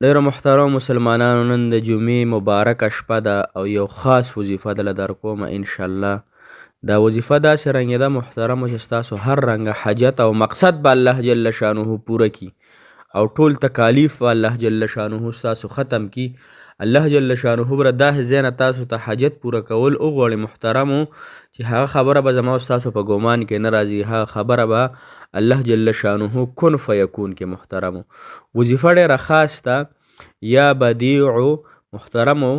ډیرو محترم مسلمانانو، نن د جمعې مبارکه شپه ده او یو خاص وظیفه دله در کومه انشاءالله. دا وظیفه داسې رنګې ده محترمو چې ستاسو هر رنګه حاجت او مقصد به الله جل شانه پوره کی او ټول تکالیف به الله جل شانه ستاسو ختم کی. الله جل شانه به داسې ځای نه تاسو ته حاجت پوره کول وغواړي محترمو چې هغه خبره به زما ستاسو په ګمان کې نه راځي، هغه خبره به الله جل شانه کن فیکون کې. محترمو وظیفه ډېره خاص ده. یا بدیع محترمو،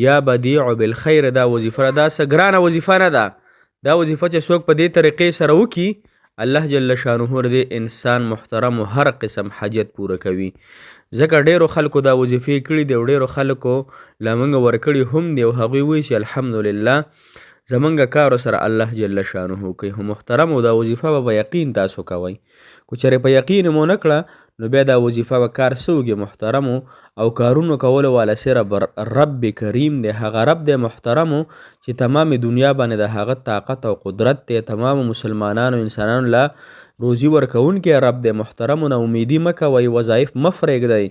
یا بدیع بالخیر، دا وظیفه دا څه ګرانه وظیفه نه ده. دا وظیفه چې څوک په دې طریقې سره وکړي الله جل شانه دې انسان محترمو هر قسم حاجت پوره کوي. ځکه ډیرو خلکو دا وظیفې کړي دي او ډیرو خلکو لا موږ ورکړي هم دي او هغوی وایي چې الحمدلله زمونږ کارو سره الله جل شانه کوي. خو محترمو دا وظیفه به یقین تاسو کوئ. که چېرې په یقین مو نه کړه نو بیا دا وظیفه به کار څه وکړي محترمو. او کارونو کولو والا صرف رب کریم دی، هغه رب دی محترمو چې تمام دنیا باندې د هغه طاقت او قدرت دی. تمام مسلمانانو انسانانو له روزي ورکوونکی رب دی محترمو. نه امیدي مه کوئ، وظایف مه پرېږدئ.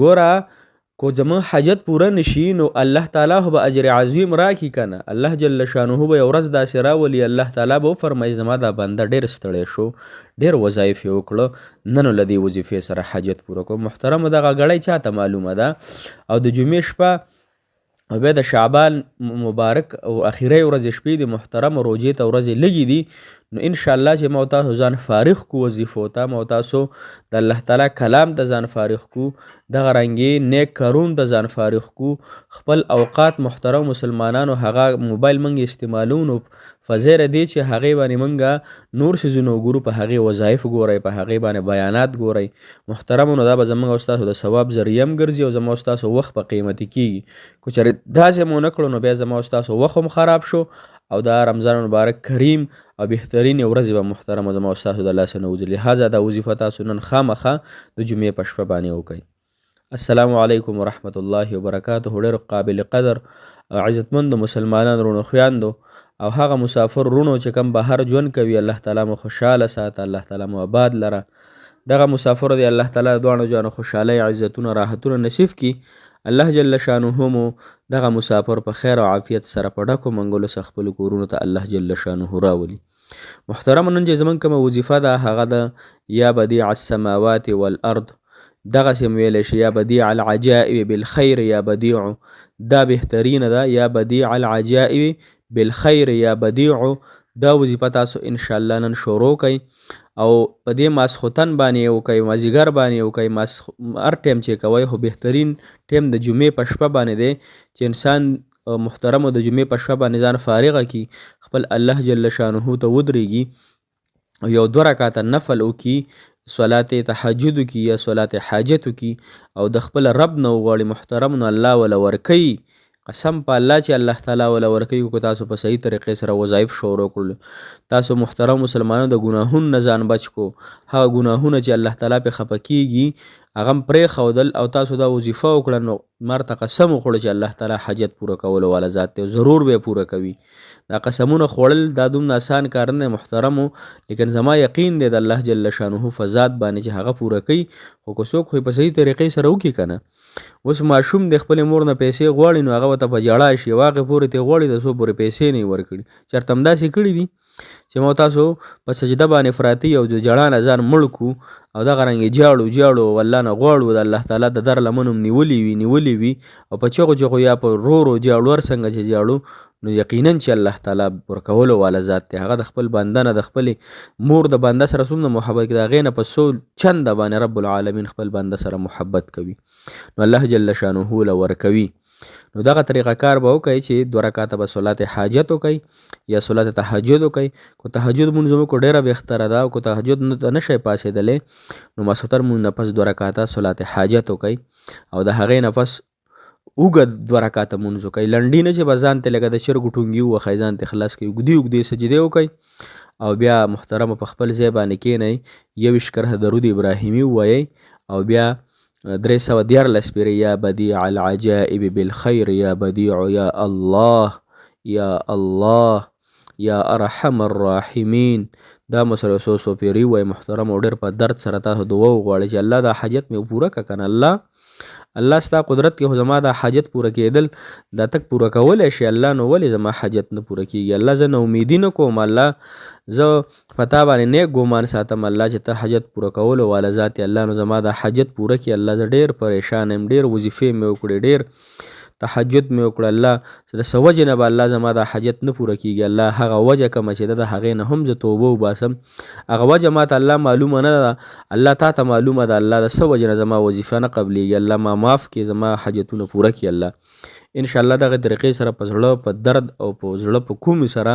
ګوره کو زمون حاجت پوره نشي نو الله تعالی خو به اجر عظیم راکړي که نه. الله جل شانه به یو ورځ داسې راولي الله تعالی به وفرمایي زما دا بنده ډېر ستړی شو، ډېر وظایف یې وکړه، نن له دې وظیفې سره حاجت پوره کړو. محترمو دغه ګړی چاته معلومه ده او د جمعې شپه او بیا د شعبان مبارک او اخیری ورځې شپې د محترم روجې ته ورځې لږې دي نو انشاءالله چې ما تاسو ځان فارغ کو وظیفو ته، ما تاسو د الله تعالی کلام ته ځان فارغ کو، دغه رنګې نیک کارونو ته ځان فارغ کو. خپل اوقات محترم مسلمانانو هغه موبایل موږ استعمالو نو فزیره دی چې هغې باندې موږ نور څیزونه وګورو، په هغې وظایف ګورئ، په هغې باندې بیانات ګورئ محترمو. نو دا به زموږ او ستاسو د ثواب ذریعه هم ګرځي او زما او ستاسو وخت به قیمتي کیږي. که چېرې داسې مو نه کړو نو بیا زما او ستاسو وخت هم خراب شو او دا رمضان مبارک کریم او بهترینې ورځې به محترمو زما او ستاسو د لاسه نه وځي. لهذا دا وظیفه تاسو نن خامخا د جمعې په شپه باندې وکئ. السلام علیکم ورحمت الله وبرکاته. ډېر قابل قدر او عزتمندو مسلمانانو رونو خویندو او هغه مسافر رونو چې کوم بهر ژوند کوي الله تعالی مو خوشحاله ساته، الله تعالی مو آباد لره. دغه مسافر دی الله تعالی دواړو جانو خوشحالۍ عزتونه راحتونه نصیب کی. الله جل شانه مو دغه مسافر په خیر او عافیت سره په ډکو منګلو سره خپلو کورونو ته الله جل شانه راولي. محترم نن چې زموږ کومه وظیفه ده هغه ده یا بدیع السماوات والارض. دغسې م ویلی شي یا بدیع العجائب بالخیر یا بدیع، دا بهترینه ده. یا بدیع العجائب بالخیر یا بدیع، دا وظیفه تاسو انشاءالله نن شروع کئ او په دې ماسخوتن باندې وکئ، مازدیګر باندې وکئ، هر ټیم چې کوئ خو بهترین ټیم د جمعې په شپه باندې دی چې انسان محترمو د جمعې په شپه باندې ځان فارغه کي، خپل الله جل شانه ته ودرېږي او یو 2 رکعته نفل وکي، صلات تهجد وکي یا صلات حاجت وکي او د خپل رب نه وغواړي محترم نو الله وله ورکوي. قسم په الله چې الله تعالی وله ورکوي. که تاسو په صحیح طریقې سره وظایف شروع کړل، تاسو محترم مسلمانانو د ګناهونو نه ځان بچ کو، هغه ګناهونه چې الله تعالی پې خفه کیږي هغه هم پرېښودل او تاسو دا وظیفه وکړه نو مرته قسم وخوړه چې الله تعالی حاجت پوره کولو والا ذات دی، ضرور به یې پوره کوي. دا قسمونه خوړل دا دومره آسان کار نه دی محترمو، لیکن زما یقین دی د الله جل شانه په ذات باندې چې هغه پوره کوي. خو که څوک خو په صحیح طریقې سره وکړي که نه. اوس ماشوم د خپلې مور نه پیسې غواړي نو هغه ورته په ژړا شي، هغې پورې ترې غواړي د څو پورې پیسې نه یې ورکړي. چېرته همداسې کړي دي چې ما تاسو په سجده باندې فراتي او د ژړا نه ځان مړ کړو او دغه رنګې جاړو او الله نه غواړو د الله تعالی د در لمن هم نیولې وي او په چغو یا په رو جاړو هر څنګه چې جاړو نو یقینا چې الله تعالی ورکولو والا ذات دی. هغه د خپل بنده نه د خپلې مور د بنده سره څومره محبت کوي د هغې نه په 100 چنده باندې رب العالمین خپل بنده سره محبت کوي نو الله جل شانه له ورکوي. نو دغه طریقه کار به وکئ چې 2 رکعته به صلات حاجت وکئ یا صلات تهجد وکئ. که تهجد مونځ وکړو ډېره بهتره ده او که تهجد نه شئ پاسېدلی نو ماسخوتن مونځ نه پس 2 رکعته صلات حاجت وکئ او د هغې نه پس اوږد 2 رکعته مونځ وکئ. لنډي نه چې به ځان ته لکه د چرګو ټونګي ووهئ ځان ته خلاص کړئ، اوږدې سجدې وکئ او بیا محترمه په خپل ځای باندې کښېنئ، 21 کرښه درود ابراهیمي ووایئ او بیا 314 پیرې یا بدیع العجائب بالخیر یا بدیع یا الله یا الله یا ارحم الراحمین دا مو سره 100 پیرې ووایئ محترم او ډېر په درد سره تاسو دعا وغواړئ چې الله دا حاجت مې پوره کړه که نه الله الله ستا قدرت کې خو زما دا حاجت پوره کېدل دا تک پوره کولی شي الله، نو ولې زما حاجت نه پوره کېږي؟ الله زه نه امیدي نه کوم، الله زه په تا باندې نیک ګمان ساتم الله چې ته حاجت پوره کولو والا ذات یې الله، نو زما دا حاجت پوره کړي الله. زه ډېر پریشان یم، ډېر وظیفې مې وکړې، ډېر تهجد مې وکړه الله، د څه وجې نه به الله زما دا حاجت نه پوره کېږي الله. هغه وجه کومه چې ده د هغې نه هم زه توبه وباسم، هغه وجه ما ته الله معلومه نه ده الله، تا ته معلومه ده الله، د څه وجې نه زما وظیفه نه قبلېږي الله. ما معاف کړي، زما حاجتونه پوره کړي الله. انشاءالله دغه طریقې سره په زړه په درد او په زړه په کومې سره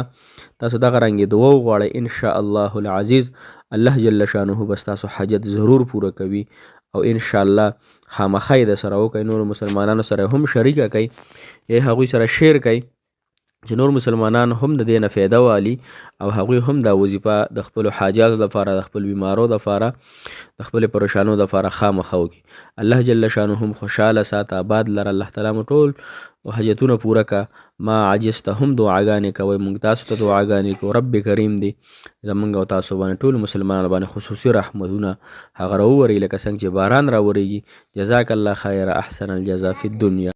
تاسو دغه رنګې دعا وغواړئ، انشاءالله العزیز الله جل شانه به ستاسو حاجت ضرور پوره کوي. او انشاءالله خامخا یې درسره وکړئ، نورو مسلمانانو سره هم شریکه کړئ، یا هغوی سره شیر کړئ چې نور مسلمانان هم د دې نه فایده والي او هغوی هم دا وظیفه د خپلو حاجاتو دپاره، د خپل بیمارو دپاره، د خپلې پریشانو دپاره خامخا وکړي. الله جل شانه هم خوشحاله ساته، آباد لره. الله تعالی مو ټول حاجتونه پوره که. ما عجزته هم دعاګانې کوئ، موږ تاسو ته دعاګانې کوو. رب کریم دی زمونږ او تاسو باندې ټولو مسلمانانو باندې خصوصي رحمتونه هغه راووري لکه څنګه چې باران راورېږي. جزاک الله خیر، احسن الجزا فی الدنیا.